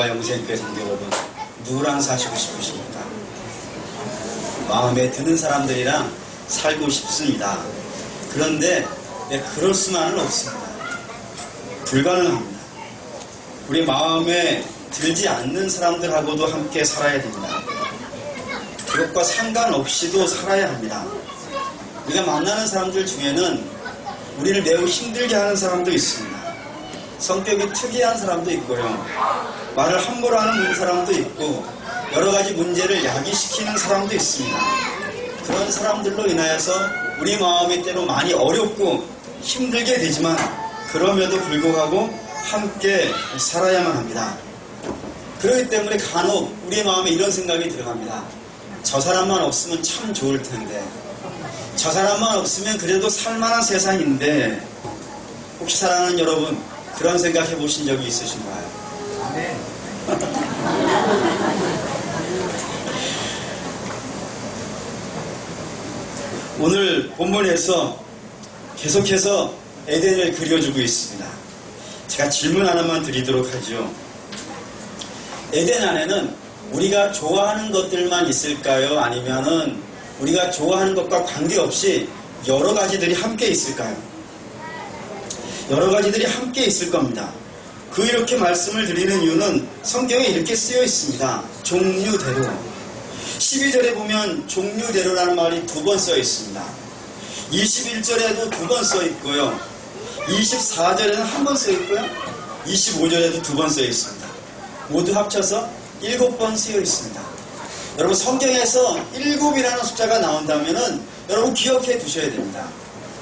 여호와 영생교회 성도 여러분, 누구랑 사시고 싶으십니까? 마음에 드는 사람들이랑 살고 싶습니다. 그런데 그럴 수만은 없습니다. 불가능합니다. 우리 마음에 들지 않는 사람들하고도 함께 살아야 됩니다. 그것과 상관없이도 살아야 합니다. 우리가 만나는 사람들 중에는 우리를 매우 힘들게 하는 사람도 있습니다. 성격이 특이한 사람도 있고요. 말을 함부로 하는 사람도 있고 여러 가지 문제를 야기시키는 사람도 있습니다. 그런 사람들로 인하여서 우리 마음이 때로 많이 어렵고 힘들게 되지만 그럼에도 불구하고 함께 살아야만 합니다. 그렇기 때문에 간혹 우리 마음에 이런 생각이 들어갑니다. 저 사람만 없으면 참 좋을 텐데, 저 사람만 없으면 그래도 살만한 세상인데, 혹시 사랑하는 여러분 그런 생각 해보신 적이 있으신가요? 네. 오늘 본문에서 계속해서 에덴을 그려주고 있습니다. 제가 질문 하나만 드리도록 하죠. 에덴 안에는 우리가 좋아하는 것들만 있을까요? 아니면은 우리가 좋아하는 것과 관계없이 여러 가지들이 함께 있을까요? 여러 가지들이 함께 있을 겁니다. 이렇게 말씀을 드리는 이유는 성경에 이렇게 쓰여 있습니다. 종류대로. 12절에 보면 종류대로라는 말이 2번 써 있습니다. 21절에도 2번 써 있고요. 24절에는 1번 써 있고요. 25절에도 2번 써 있습니다. 모두 합쳐서 7번 쓰여 있습니다. 여러분, 성경에서 7이라는 숫자가 나온다면은 여러분 기억해 두셔야 됩니다.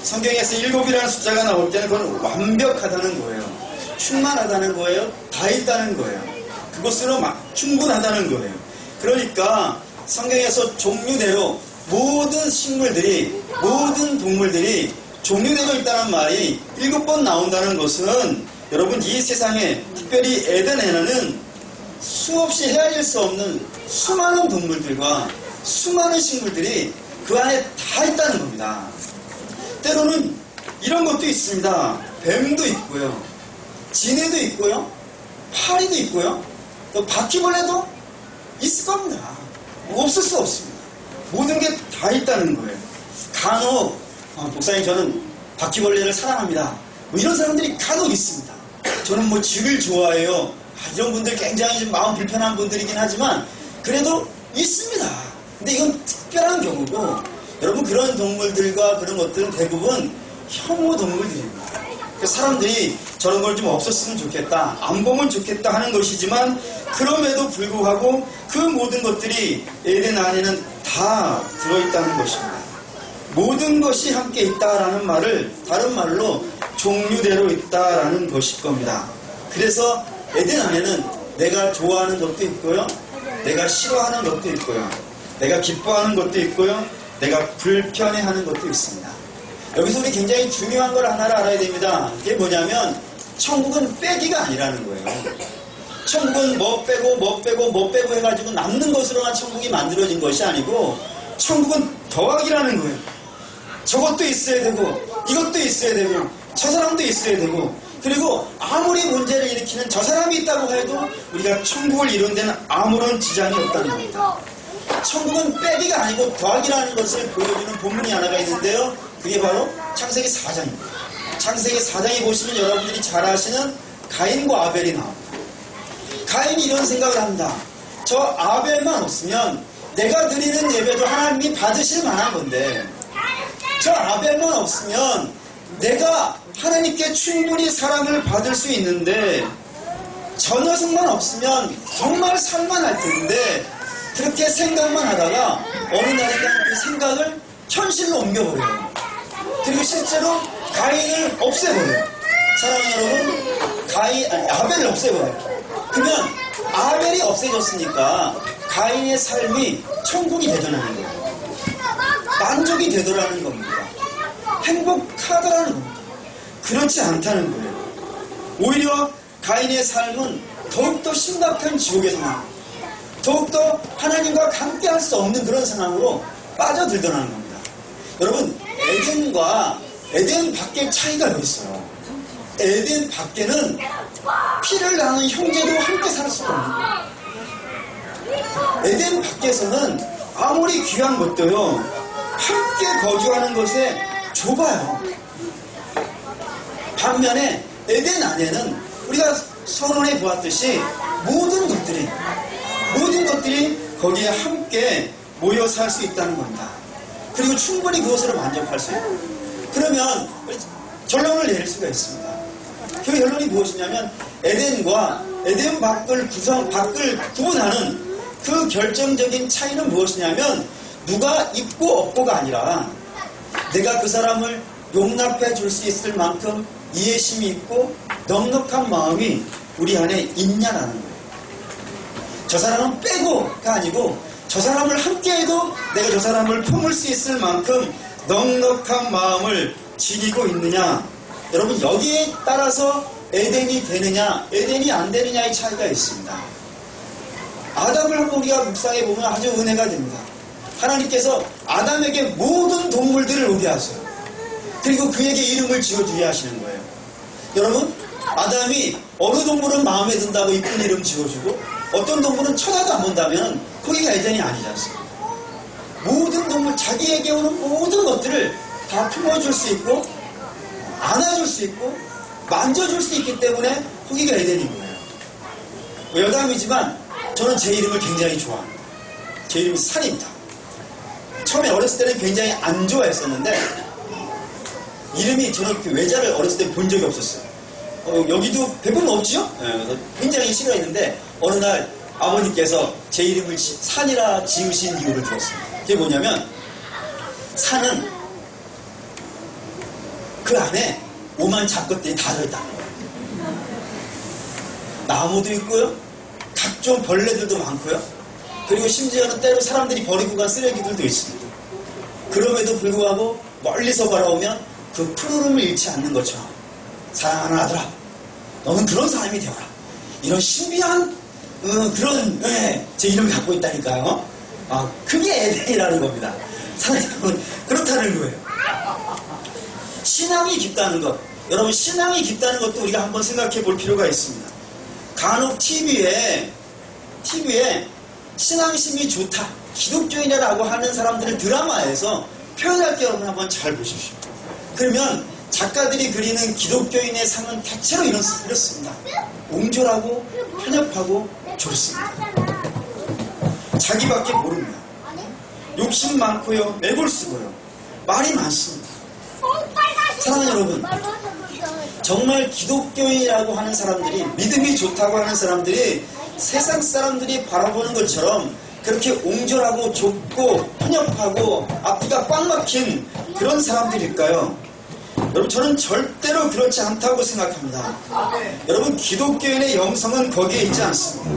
성경에서 7이라는 숫자가 나올 때는 그건 완벽하다는 거예요. 충만하다는 거예요. 다 있다는 거예요. 그것으로 충분하다는 거예요. 그러니까 성경에서 종류대로 모든 식물들이, 모든 동물들이 종류대로 있다는 말이 7번 나온다는 것은 여러분, 이 세상에 특별히 에덴에는 수없이 헤아릴 수 없는 수많은 동물들과 수많은 식물들이 그 안에 다 있다는 겁니다. 때로는 이런 것도 있습니다. 뱀도 있고요, 지네도 있고요, 파리도 있고요, 또 바퀴벌레도 있을 겁니다. 없을 수 없습니다. 모든 게 다 있다는 거예요. 간혹 목사님, 저는 바퀴벌레를 사랑합니다, 이런 사람들이 간혹 있습니다. 저는 쥐를 좋아해요. 이런 분들 굉장히 좀 마음 불편한 분들이긴 하지만 그래도 있습니다. 근데 이건 특별한 경우고, 여러분, 그런 동물들과 그런 것들은 대부분 혐오 동물들입니다. 사람들이 저런 걸 좀 없었으면 좋겠다, 안 보면 좋겠다 하는 것이지만 그럼에도 불구하고 그 모든 것들이 에덴 안에는 다 들어있다는 것입니다. 모든 것이 함께 있다라는 말을 다른 말로 종류대로 있다라는 것일 겁니다. 그래서 에덴 안에는 내가 좋아하는 것도 있고요, 내가 싫어하는 것도 있고요, 내가 기뻐하는 것도 있고요, 내가 불편해하는 것도 있습니다. 여기서 우리 굉장히 중요한 걸 하나를 알아야 됩니다. 그게 뭐냐면 천국은 빼기가 아니라는 거예요. 천국은 뭐 빼고 해가지고 남는 것으로만 천국이 만들어진 것이 아니고 천국은 더하기라는 거예요. 저것도 있어야 되고 이것도 있어야 되고 저 사람도 있어야 되고, 그리고 아무리 문제를 일으키는 저 사람이 있다고 해도 우리가 천국을 이룬 데는 아무런 지장이 없다는 겁니다. 천국은 빼기가 아니고 더하기라는 것을 보여주는 본문이 하나가 있는데요. 그게 바로 창세기 4장입니다. 창세기 4장에 보시면 여러분들이 잘 아시는 가인과 아벨이 나옵니다. 가인이 이런 생각을 합니다. 저 아벨만 없으면 내가 드리는 예배도 하나님이 받으실 만한 건데, 저 아벨만 없으면 내가 하나님께 충분히 사랑을 받을 수 있는데, 저 녀석만 없으면 정말 살만할 텐데, 그렇게 생각만 하다가 어느 날인가 그 생각을 현실로 옮겨버려요. 그리고 실제로 가인을 없애버려요. 사랑하는 여러분, 아벨을 없애버려요. 그러면 아벨이 없애졌으니까 가인의 삶이 천국이 되더라는 거예요. 만족이 되더라는 겁니다. 행복하더라는 겁니다. 그렇지 않다는 거예요. 오히려 가인의 삶은 더욱더 심각한 지옥의 상황, 더욱더 하나님과 함께할 수 없는 그런 상황으로 빠져들더라는 겁니다. 여러분, 에덴과 에덴 밖의 차이가 여기 있어요. 에덴 밖에는 피를 나눈 형제도 함께 살 수가 없는 거예요. 에덴 밖에서는 아무리 귀한 것도요, 함께 거주하는 것에 좁아요. 반면에 에덴 안에는 우리가 선언해 보았듯이 모든 것들이 거기에 함께 모여 살 수 있다는 겁니다. 그리고 충분히 그것으로 만족할 수 있고, 그러면 결론을 내릴 수가 있습니다. 그 결론이 무엇이냐면 에덴과 에덴 밖을 구분하는 그 결정적인 차이는 무엇이냐면 누가 있고 없고가 아니라 내가 그 사람을 용납해 줄 수 있을 만큼 이해심이 있고 넉넉한 마음이 우리 안에 있냐라는 거예요. 저 사람은 빼고가 아니고 저 사람을 함께해도 내가 저 사람을 품을 수 있을 만큼 넉넉한 마음을 지니고 있느냐. 여러분, 여기에 따라서 에덴이 되느냐 에덴이 안 되느냐의 차이가 있습니다. 아담을 한번 우리가 묵상해 보면 아주 은혜가 됩니다. 하나님께서 아담에게 모든 동물들을 오게 하세요. 그리고 그에게 이름을 지어주게 하시는 거예요. 여러분, 아담이 어느 동물은 마음에 든다고 이쁜 이름 지어주고 어떤 동물은 쳐다도 안 본다면 거기가 에덴이 아니지 않습니까? 모든 동물, 자기에게 오는 모든 것들을 다 품어줄 수 있고 안아줄 수 있고 만져줄 수 있기 때문에 거기가 에덴인 거예요. 여담이지만 저는 제 이름을 굉장히 좋아합니다. 제 이름이 산입니다. 처음에 어렸을 때는 굉장히 안 좋아했었는데 이름이, 저는 그 외자를 어렸을 때 본 적이 없었어요. 여기도 대부분 없지요? 그래서 굉장히 싫어했는데 어느 날 아버님께서 제 이름을 산이라 지으신 이유를 들었습니다. 그게 뭐냐면 산은 그 안에 오만 잡것들이 다 들어있다는 거예요. 나무도 있고요, 각종 벌레들도 많고요, 그리고 심지어는 때로 사람들이 버리고 간 쓰레기들도 있습니다. 그럼에도 불구하고 멀리서 바라보면 그 푸르름을 잃지 않는 것처럼 사랑하는 아들아, 너는 그런 사람이 되어라. 이런 신비한 그런 제 이름을 갖고 있다니까요. 그게 에덴이라는 겁니다. 사람은 그렇다는 거예요. 신앙이 깊다는 것, 여러분, 신앙이 깊다는 것도 우리가 한번 생각해 볼 필요가 있습니다. 간혹 TV에 신앙심이 좋다, 기독교인이라고 하는 사람들을 드라마에서 표현할 때 여러분 한번 잘 보십시오. 그러면 작가들이 그리는 기독교인의 상은 대체로 이렇습니다. 옹졸하고 편협하고 좋습니다. 자기밖에 모릅니다. 욕심 많고요, 매골쓰고요, 말이 많습니다. 사랑하는 여러분, 정말 기독교인이라고 하는 사람들이, 믿음이 좋다고 하는 사람들이 세상 사람들이 바라보는 것처럼 그렇게 옹졸하고 좁고 편협하고 앞뒤가 꽉 막힌 그런 사람들일까요? 여러분, 저는 절대로 그렇지 않다고 생각합니다. 여러분, 기독교인의 영성은 거기에 있지 않습니다.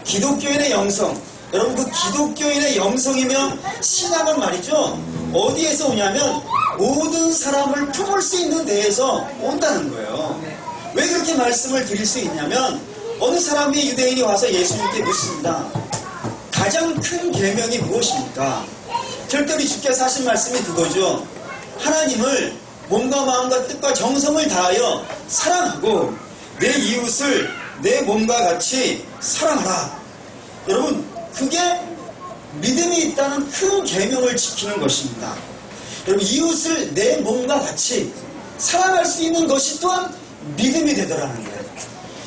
기독교인의 영성, 여러분, 그 기독교인의 영성이면 신앙은 말이죠, 어디에서 오냐면 모든 사람을 품을 수 있는 데에서 온다는 거예요. 왜 그렇게 말씀을 드릴 수 있냐면 어느 사람이, 유대인이 와서 예수님께 묻습니다. 가장 큰 계명이 무엇입니까? 절대로 주께서 하신 말씀이 그거죠. 하나님을 몸과 마음과 뜻과 정성을 다하여 사랑하고 내 이웃을 내 몸과 같이 사랑하라. 여러분, 그게 믿음이 있다는 큰 계명을 지키는 것입니다. 여러분, 이웃을 내 몸과 같이 사랑할 수 있는 것이 또한 믿음이 되더라는 거예요.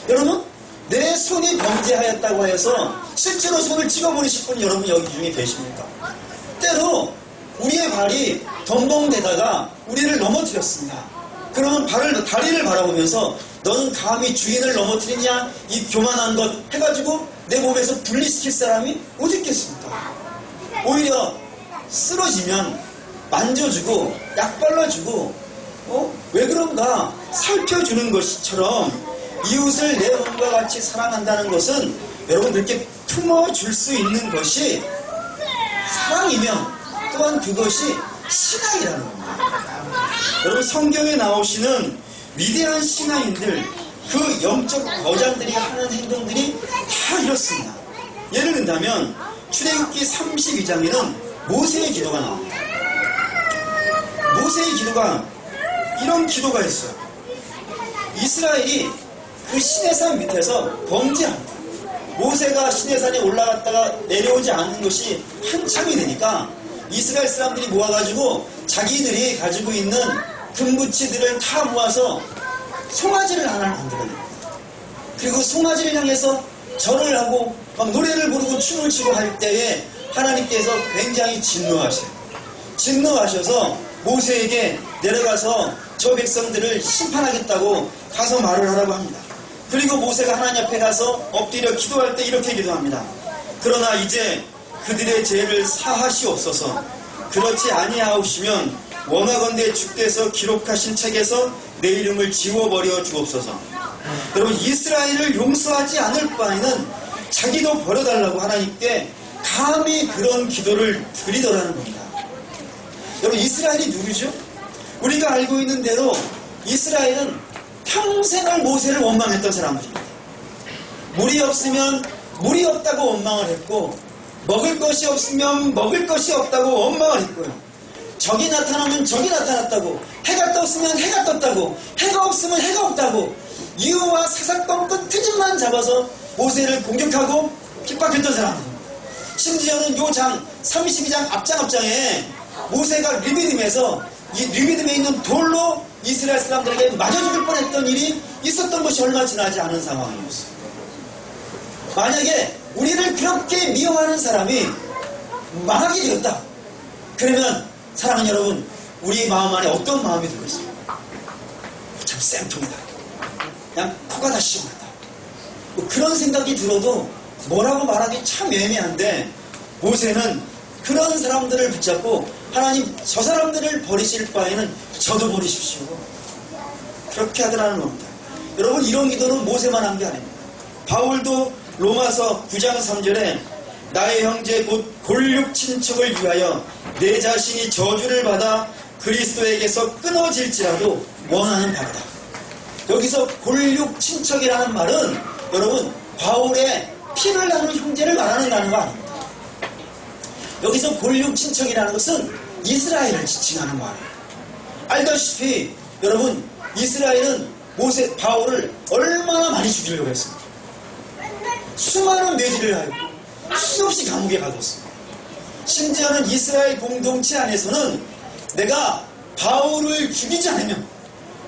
여러분, 내 손이 범죄하였다고 해서 실제로 손을 찍어버리실 분 여러분 여기 중에 계십니까? 때로 우리의 발이 덤벙대다가 우리를 넘어뜨렸습니다. 그러면 다리를 바라보면서 너는 감히 주인을 넘어뜨리냐, 이 교만한 것 해가지고 내 몸에서 분리시킬 사람이 어디 있겠습니까? 오히려 쓰러지면 만져주고 약 발라주고 왜 그런가 살펴주는 것처럼 이웃을 내 몸과 같이 사랑한다는 것은 여러분 그렇게 품어줄 수 있는 것이 사랑이면 또한 그것이 신앙이라는 겁니다. 여러분, 성경에 나오시는 위대한 신앙인들, 그 영적 거장들이 하는 행동들이 다 이렇습니다. 예를 든다면 출애굽기 32장에는 모세의 기도가 나옵니다. 모세의 기도가, 이런 기도가 있어요. 이스라엘이 그 시내산 밑에서 범죄합니다. 모세가 시내산에 올라갔다가 내려오지 않는 것이 한참이 되니까 이스라엘 사람들이 모아가지고 자기들이 가지고 있는 금붙이들을 다 모아서 송아지를 하나 만들어냅니다. 그리고 송아지를 향해서 절을 하고 막 노래를 부르고 춤을 추고 할 때에 하나님께서 굉장히 진노하셔서 모세에게 내려가서 저 백성들을 심판하겠다고 가서 말을 하라고 합니다. 그리고 모세가 하나님 앞에 가서 엎드려 기도할 때 이렇게 기도합니다. 그러나 이제 그들의 죄를 사하시옵소서. 그렇지 아니하옵시면 원하건대 주께서 기록하신 책에서 내 이름을 지워버려 주옵소서. 여러분, 이스라엘을 용서하지 않을 바에는 자기도 버려달라고 하나님께 감히 그런 기도를 드리더라는 겁니다. 여러분, 이스라엘이 누구죠? 우리가 알고 있는 대로 이스라엘은 평생을 모세를 원망했던 사람들입니다. 물이 없으면 물이 없다고 원망을 했고, 먹을 것이 없으면 먹을 것이 없다고 원망을 했고요. 적이 나타나면 적이 나타났다고, 해가 떴으면 해가 떴다고, 해가 없으면 해가 없다고, 이유와 사사건건 트집만 잡아서 모세를 공격하고 핍박했던 사람입니다. 심지어는 요 장 32장 앞장에 모세가 리비딤에 있는 돌로 이스라엘 사람들에게 맞아 죽을 뻔했던 일이 있었던 것이 얼마 지나지 않은 상황이었어요. 만약에 우리를 그렇게 미워하는 사람이 망하게 되었다. 그러면 사랑하는 여러분, 우리 마음 안에 어떤 마음이 들겠어요? 참 쌤통이다. 그냥 코가 다 시원하다. 뭐 그런 생각이 들어도 뭐라고 말하기 참 애매한데, 모세는 그런 사람들을 붙잡고 하나님, 저 사람들을 버리실 바에는 저도 버리십시오. 그렇게 하더라는 겁니다. 여러분, 이런 기도는 모세만 한 게 아닙니다. 바울도 로마서 9장 3절에 나의 형제 곧 골육 친척을 위하여 내 자신이 저주를 받아 그리스도에게서 끊어질지라도 원하는 바다. 여기서 골육 친척이라는 말은 여러분, 바울의 피를 나눈 형제를 말하는 거 아닙니다. 여기서 골육 친척이라는 것은 이스라엘을 지칭하는 말이에요. 알다시피 여러분, 이스라엘은 바울을 얼마나 많이 죽이려고 했습니다. 수많은 매질을 하고 수없이 감옥에 가뒀습니다. 심지어는 이스라엘 공동체 안에서는 내가 바울을 죽이지 않으면,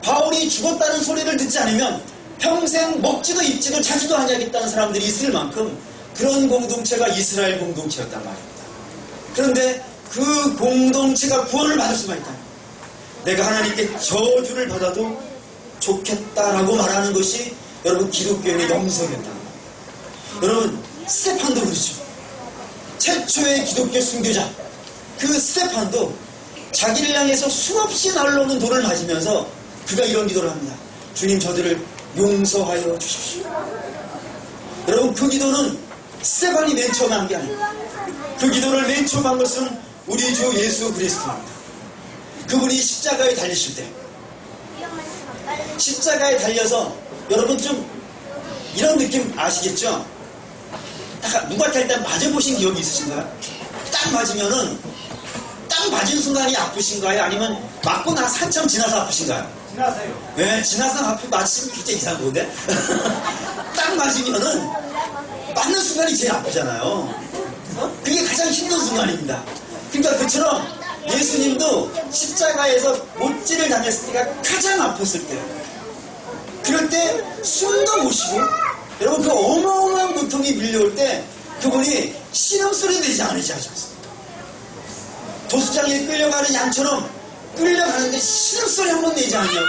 바울이 죽었다는 소리를 듣지 않으면 평생 먹지도 입지도 자지도 아니하겠다는 사람들이 있을 만큼 그런 공동체가 이스라엘 공동체였단 말입니다. 그런데 그 공동체가 구원을 받을 수만 있다. 내가 하나님께 저주를 받아도 좋겠다라고 말하는 것이 여러분, 기독교인의 영성이었다. 여러분, 스테판도 그렇죠. 최초의 기독교 순교자 그 스테판도 자기를 향해서 수없이 날라오는 돌을 맞으면서 그가 이런 기도를 합니다. 주님, 저들을 용서하여 주십시오. 여러분, 그 기도는 스테판이 맨 처음 한 게 아닙니다. 그 기도를 맨 처음 한 것은 우리 주 예수 그리스도입니다. 그분이 십자가에 달리실 때, 십자가에 달려서, 여러분 좀 이런 느낌 아시겠죠? 누구한테 일단 맞아보신 기억이 있으신가요? 딱 맞으면은, 딱 맞은 순간이 아프신가요? 아니면 맞고 나서 한참 지나서 아프신가요? 지나서요. 네, 지나서 맞으면 진짜 이상한 건데? 딱 맞으면은 맞는 순간이 제일 아프잖아요. 그게 가장 힘든 순간입니다. 그러니까 그처럼 예수님도 십자가에서 못질을 당했을 때가 가장 아팠을 때, 그럴 때 숨도 못 쉬고, 여러분, 그 어마어마한 고통이 밀려올 때 그분이 신음소리 내지 않으셨습니다. 도수장에 끌려가는 양처럼 끌려가는데 신음소리 한 번 내지 않냐고,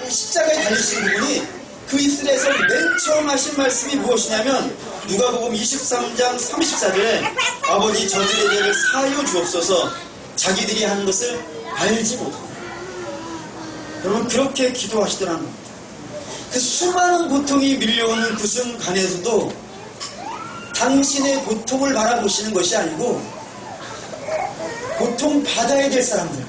십자가에 달리신 그분이 그 입술에서 맨 처음 하신 말씀이 무엇이냐면, 누가복음 23장 34절에 아버지, 저들의 죄를 사하여 주옵소서, 자기들이 하는 것을 알지 못합니다. 여러분, 그렇게 기도하시더라는 겁니다. 그 수많은 고통이 밀려오는 그 순간에서도 당신의 고통을 바라보시는 것이 아니고, 고통 받아야 될 사람들,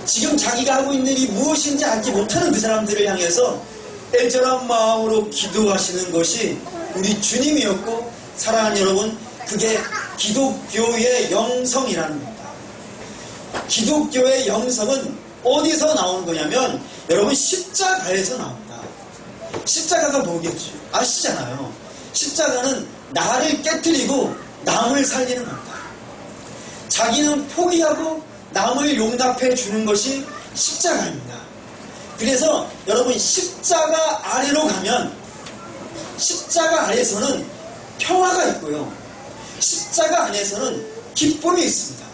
지금 자기가 하고 있는 일이 무엇인지 알지 못하는 그 사람들을 향해서 애절한 마음으로 기도하시는 것이 우리 주님이었고, 사랑하는 여러분, 그게 기독교의 영성이라는 겁니다. 기독교의 영성은 어디서 나온 거냐면, 여러분, 십자가에서 나옵니다. 십자가가 뭐겠지? 아시잖아요. 십자가는 나를 깨뜨리고 남을 살리는 겁니다. 자기는 포기하고 남을 용납해 주는 것이 십자가입니다. 그래서 여러분 십자가 아래로 가면 십자가 아래에서는 평화가 있고요. 십자가 안에서는 기쁨이 있습니다.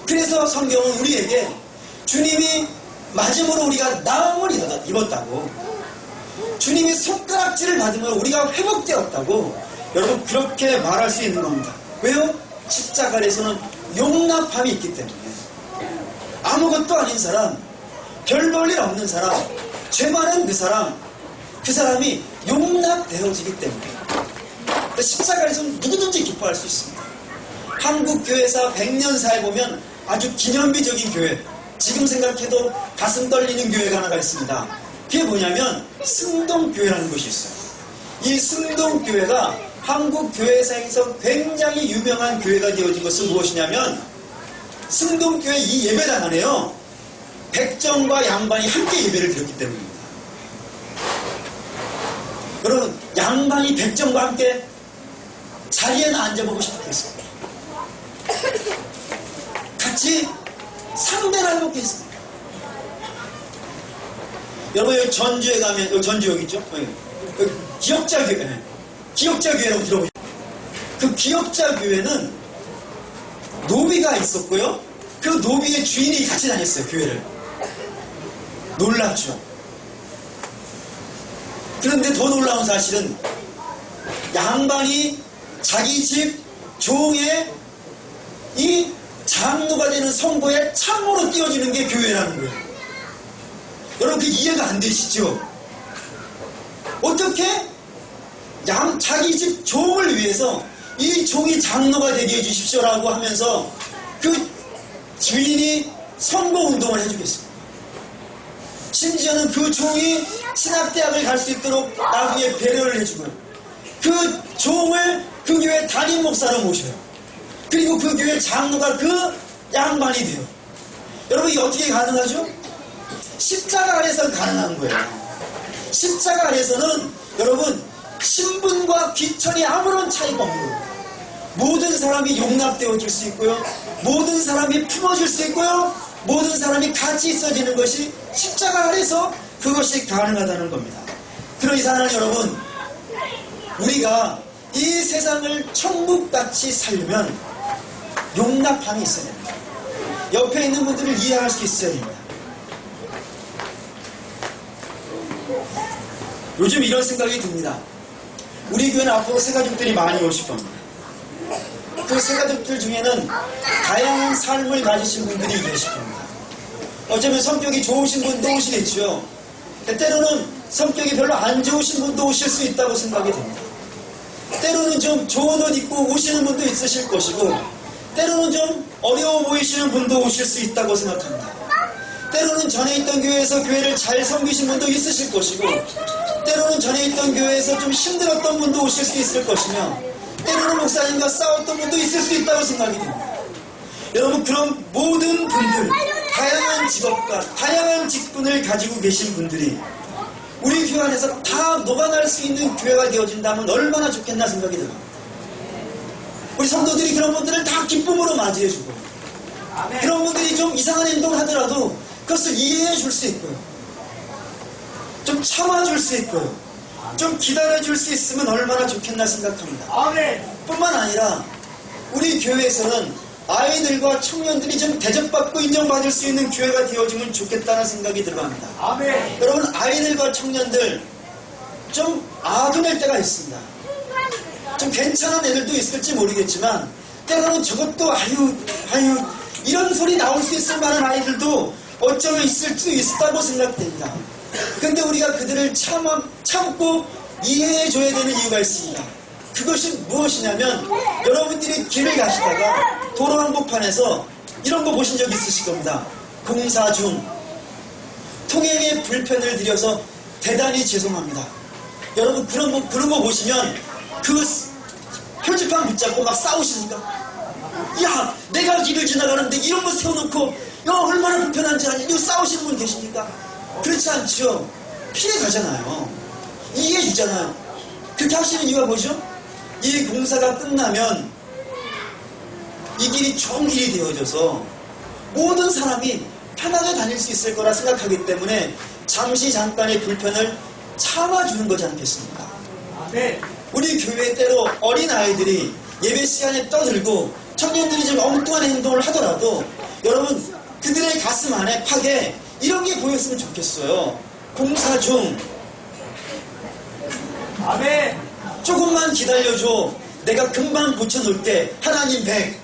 그래서 성경은 우리에게 주님이 맞음으로 우리가 나음을 입었다고, 주님이 손가락질을 받으면 우리가 회복되었다고 여러분 그렇게 말할 수 있는 겁니다. 왜요? 십자가 아래에서는 용납함이 있기 때문에. 아무것도 아닌 사람, 별 볼 일 없는 사람, 죄 많은 그 사람이 용납되어지기 때문에 십자가에서는 누구든지 기뻐할 수 있습니다. 한국 교회사 100년사에 보면 아주 기념비적인 교회, 지금 생각해도 가슴 떨리는 교회가 하나가 있습니다. 그게 뭐냐면 승동교회라는 곳이 있어요. 이 승동교회가 한국 교회사에서 굉장히 유명한 교회가 되어진 것은 무엇이냐면 승동교회 이 예배당 안에요, 백정과 양반이 함께 예배를 드렸기 때문입니다. 여러분, 양반이 백정과 함께 자리에나 앉아보고 싶었겠습니다. 같이 상대를 해보겠습니다. 여러분, 여기 전주에 가면, 여기 전주 여기 있죠? 여기 기역자교회, 기역자교회라고 들어보셨죠? 그 기역자교회는 노비가 있었고요. 그 노비의 주인이 같이 다녔어요, 교회를. 놀랍죠? 그런데 더 놀라운 사실은 양반이 자기 집 종의 이 장로가 되는 성도에 참으로 띄워주는 게 교회라는 거예요. 여러분 그 이해가 안 되시죠? 어떻게 자기 집 종을 위해서 이 종이 장로가 되게 해주십시오라고 하면서 그 주인이 선거운동을 해주겠습니다. 심지어는 그 종이 신학대학을 갈 수 있도록 나중에 배려를 해주고요. 그 종을 그 교회 담임 목사로 모셔요. 그리고 그 교회 장로가 그 양반이 돼요. 여러분 이게 어떻게 가능하죠? 십자가 아래서 가능한 거예요. 십자가 아래서는 여러분 신분과 귀천이 아무런 차이가 없는 거예요. 모든 사람이 용납되어질 수 있고요. 모든 사람이 품어줄 수 있고요. 모든 사람이 같이 있어지는 것이 십자가 아래서 그것이 가능하다는 겁니다. 그러니 사랑하는 여러분, 우리가 이 세상을 천국같이 살려면 용납함이 있어야 됩니다. 옆에 있는 분들을 이해할 수 있어야 됩니다. 요즘 이런 생각이 듭니다. 우리 교회는 앞으로 새가족들이 많이 오실 겁니다. 그 새가족들 중에는 다양한 삶을 가지신 분들이 계실 겁니다. 어쩌면 성격이 좋으신 분도 오시겠죠. 때로는 성격이 별로 안 좋으신 분도 오실 수 있다고 생각이 됩니다. 때로는 좀 좋은 옷 입고 오시는 분도 있으실 것이고, 때로는 좀 어려워 보이시는 분도 오실 수 있다고 생각합니다. 때로는 전에 있던 교회에서 교회를 잘 섬기신 분도 있으실 것이고, 때로는 전에 있던 교회에서 좀 힘들었던 분도 오실 수 있을 것이며, 때로는 목사님과 싸웠던 분도 있을 수 있다고 생각이 됩니다. 여러분, 그런 모든 분들, 다양한 직업과 다양한 직분을 가지고 계신 분들이 우리 교회 안에서 다 녹아날 수 있는 교회가 되어진다면 얼마나 좋겠나 생각이 들어요. 우리 성도들이 그런 분들을 다 기쁨으로 맞이해주고, 그런 분들이 좀 이상한 행동을 하더라도 그것을 이해해 줄 수 있고요, 좀 참아줄 수 있고요, 좀 기다려줄 수 있으면 얼마나 좋겠나 생각합니다. 뿐만 아니라 우리 교회에서는 아이들과 청년들이 좀 대접받고 인정받을 수 있는 교회가 되어지면 좋겠다는 생각이 들어갑니다. 여러분, 아이들과 청년들 좀 아둔할 때가 있습니다. 좀 괜찮은 애들도 있을지 모르겠지만 때로는 저것도 아유 이런 소리 나올 수 있을 만한 아이들도 어쩌면 있을 수 있다고 생각됩니다. 그런데 우리가 그들을 참고 이해해줘야 되는 이유가 있습니다. 그것이 무엇이냐면, 여러분들이 길을 가시다가 도로 한복판에서 이런 거 보신 적 있으실 겁니다. 공사 중 통행에 불편을 드려서 대단히 죄송합니다. 여러분 그런 거 보시면 그 표지판 붙잡고 막 싸우십니까? 야, 내가 길을 지나가는데 이런 거 세워놓고 야, 얼마나 불편한지 아니? 이거 싸우시는 분 계십니까? 그렇지 않죠. 피해 가잖아요. 이해해 주잖아요. 그렇게 하시는 이유가 뭐죠? 이 공사가 끝나면 이 길이 좋은 길이 되어져서 모든 사람이 편하게 다닐 수 있을 거라 생각하기 때문에 잠시 잠깐의 불편을 참아주는 거지 않겠습니까? 네. 우리 교회 때로 어린 아이들이 예배 시간에 떠들고 청년들이 좀 엉뚱한 행동을 하더라도 여러분 그들의 가슴 안에 파게 이런 게 보였으면 좋겠어요. 공사 중 아멘. 조금만 기다려줘. 내가 금방 고쳐놓을게. 하나님 백.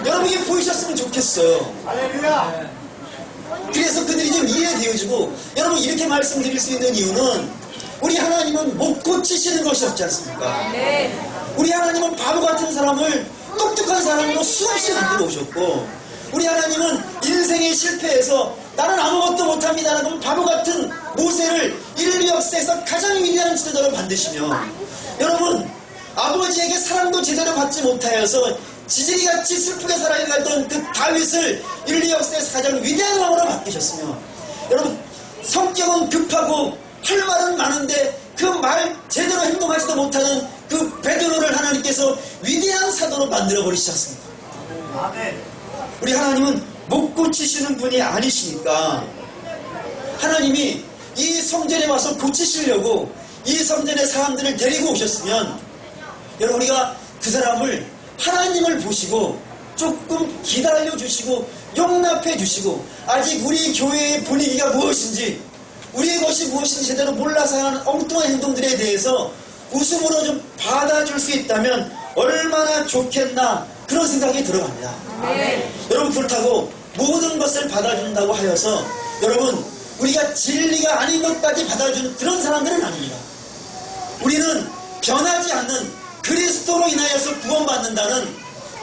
여러분 이게 보이셨으면 좋겠어요. 할렐루야. 그래서 그들이 좀 이해되어지고 여러분 이렇게 말씀드릴 수 있는 이유는 우리 하나님은 못 고치시는 것이 없지 않습니까? 네. 우리 하나님은 바보 같은 사람을 똑똑한 사람으로 수없이 만들어 오셨고 우리 하나님은 인생의 실패에서 나는 아무것도 못합니다라는 바보 같은 모세를 인류 역사에서 가장 위대한 지도자로 만드시며 여러분 아버지에게 사랑도 제대로 받지 못하여서 지지리같이 슬프게 살아가던 그 다윗을 인류 역사에서 가장 위대한 왕으로 바뀌셨으며 여러분 성격은 급하고 할 말은 많은데 그 말 제대로 행동하지도 못하는 그 베드로를 하나님께서 위대한 사도로 만들어 버리시지 않습니까? 아멘. 우리 하나님은 못 고치시는 분이 아니시니까 하나님이 이 성전에 와서 고치시려고 이 성전에 사람들을 데리고 오셨으면 여러분 우리가 그 사람을 하나님을 보시고 조금 기다려 주시고 용납해 주시고 아직 우리 교회의 분위기가 무엇인지 우리의 것이 무엇인지 제대로 몰라서 하는 엉뚱한 행동들에 대해서 웃음으로 좀 받아줄 수 있다면 얼마나 좋겠나 그런 생각이 들어갑니다. 네. 여러분 그렇다고 모든 것을 받아준다고 하여서 여러분 우리가 진리가 아닌 것까지 받아주는 그런 사람들은 아닙니다. 우리는 변하지 않는 그리스도로 인하여서 구원받는다는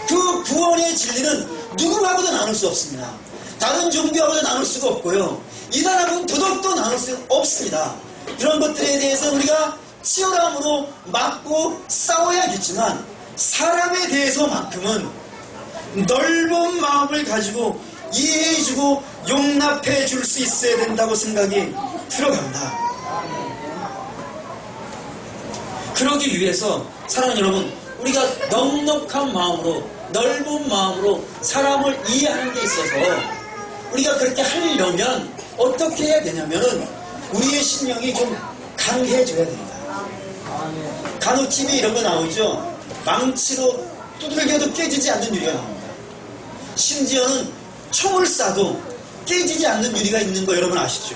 그 구원의 진리는 누구하고도 나눌 수 없습니다. 다른 종교하고도 나눌 수가 없고요. 이단하고는 도덕도 나눌 수 없습니다. 그런 것들에 대해서 우리가 치열함으로 맞고 싸워야겠지만 사람에 대해서만큼은 넓은 마음을 가지고 이해해주고 용납해 줄 수 있어야 된다고 생각이 들어갑니다. 그러기 위해서 사랑하는 여러분 우리가 넉넉한 마음으로 넓은 마음으로 사람을 이해하는 데 있어서 우리가 그렇게 하려면 어떻게 해야 되냐면은 우리의 신령이 좀 강해져야 됩니다. 간혹 TV 이런 거 나오죠. 망치로 두들겨도 깨지지 않는 유리가 나옵니다. 심지어는 총을 쏴도 깨지지 않는 유리가 있는 거 여러분 아시죠?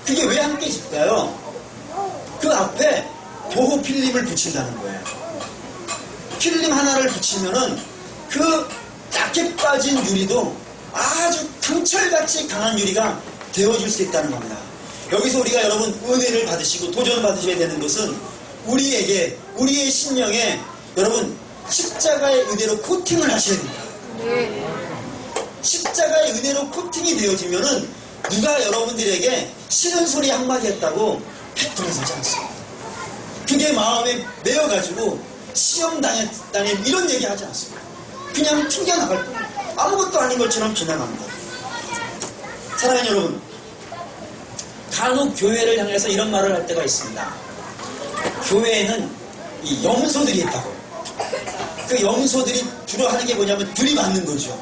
그게 왜 안 깨질까요? 그 앞에 보호 필름을 붙인다는 거예요. 필름 하나를 붙이면은 그 약해 빠진 유리도 아주 강철같이 강한 유리가 되어줄 수 있다는 겁니다. 여기서 우리가 여러분 은혜를 받으시고 도전을 받으셔야 되는 것은 우리에게 우리의 신령에 여러분 십자가의 은혜로 코팅을 하셔야 됩니다. 네. 십자가의 은혜로 코팅이 되어지면은 누가 여러분들에게 싫은 소리 한마디 했다고 100% 서지 않습니다. 그게 마음에 매여가지고 시험 당했다니 이런 얘기 하지 않습니다. 그냥 튕겨나갈 뿐 아무것도 아닌 것처럼 지나갑니다. 사랑하는 여러분 간혹 교회를 향해서 이런 말을 할 때가 있습니다. 교회에는 이 염소들이 있다고. 그 염소들이 주로 하는 게 뭐냐면 들이받는 거죠.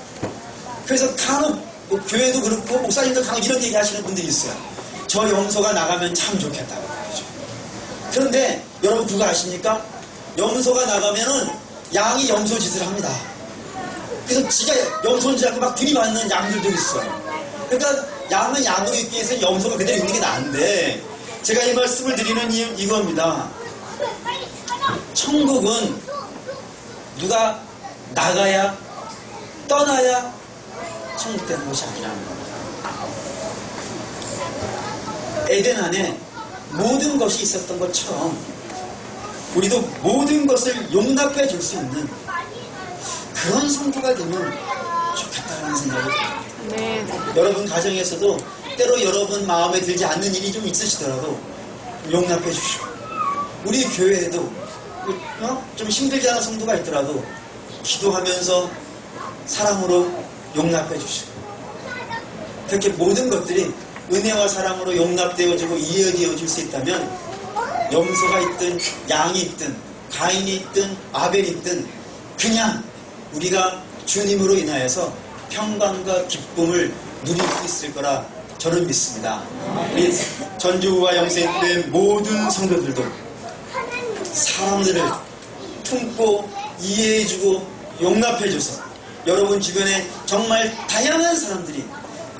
그래서 간혹 뭐 교회도 그렇고 목사님도 간혹 이런 얘기 하시는 분들이 있어요. 저 염소가 나가면 참 좋겠다고 그러죠. 그런데 여러분 그거 아십니까? 염소가 나가면은 양이 염소 짓을 합니다. 그래서 지가 염소인 줄 알고 막 들이받는 양들도 있어요. 그러니까 양은 양으로 있기 위해서 염소가 그대로 있는 게 나은데 제가 이 말씀을 드리는 이유 이겁니다. 천국은 누가 나가야 떠나야 천국 되는 것이 아니라는 겁니다. 에덴 안에 모든 것이 있었던 것처럼 우리도 모든 것을 용납해 줄 수 있는 그런 성도가 되면 좋겠다는 생각이 듭니다. 네. 여러분 가정에서도 때로 여러분 마음에 들지 않는 일이 좀 있으시더라도 용납해 주시고 우리 교회에도 좀 힘들지 않은 성도가 있더라도 기도하면서 사랑으로 용납해 주시고 그렇게 모든 것들이 은혜와 사랑으로 용납되어지고 이해되어질 수 있다면 염소가 있든 양이 있든 가인이 있든 아벨이 있든 그냥 우리가 주님으로 인하여서 평강과 기쁨을 누릴 수 있을 거라 저는 믿습니다. 우리 전주와 영생교회 모든 성도들도 사람들을 품고 이해해주고 용납해줘서 여러분 주변에 정말 다양한 사람들이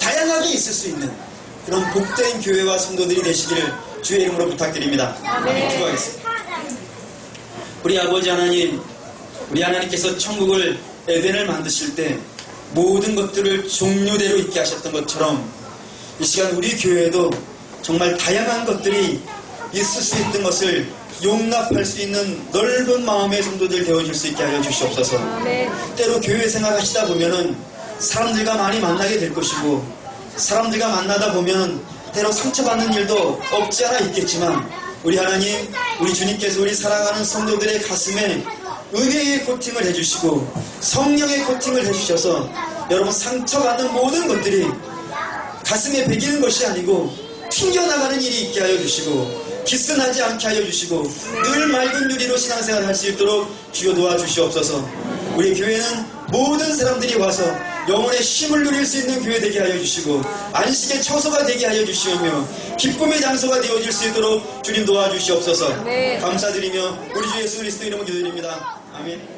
다양하게 있을 수 있는 그런 복된 교회와 성도들이 되시기를 주의 이름으로 부탁드립니다. 기도하겠습니다. 우리 아버지 하나님, 우리 하나님께서 천국을 에덴을 만드실 때 모든 것들을 종류대로 있게 하셨던 것처럼 이 시간 우리 교회에도 정말 다양한 것들이 있을 수 있던 것을 용납할 수 있는 넓은 마음의 성도들 되어줄 수 있게 하여 주시옵소서. 때로 교회 생활하시다 보면은 사람들과 많이 만나게 될 것이고 사람들과 만나다 보면 때로 상처받는 일도 없지 않아 있겠지만 우리 하나님, 우리 주님께서 우리 사랑하는 성도들의 가슴에 은혜의 코팅을 해주시고 성령의 코팅을 해주셔서 여러분 상처받는 모든 것들이 가슴에 배기는 것이 아니고 튕겨나가는 일이 있게 하여 주시고 기스나지 않게 하여 주시고 늘 맑은 유리로 신앙생활을 할 수 있도록 주여 도와주시옵소서. 우리 교회는 모든 사람들이 와서 영혼의 쉼을 누릴 수 있는 교회 되게 하여 주시고 안식의 처소가 되게 하여 주시오며 기쁨의 장소가 되어줄 수 있도록 주님 도와주시옵소서. 감사드리며 우리 주 예수 그리스도 이름으로 기도드립니다. 아멘.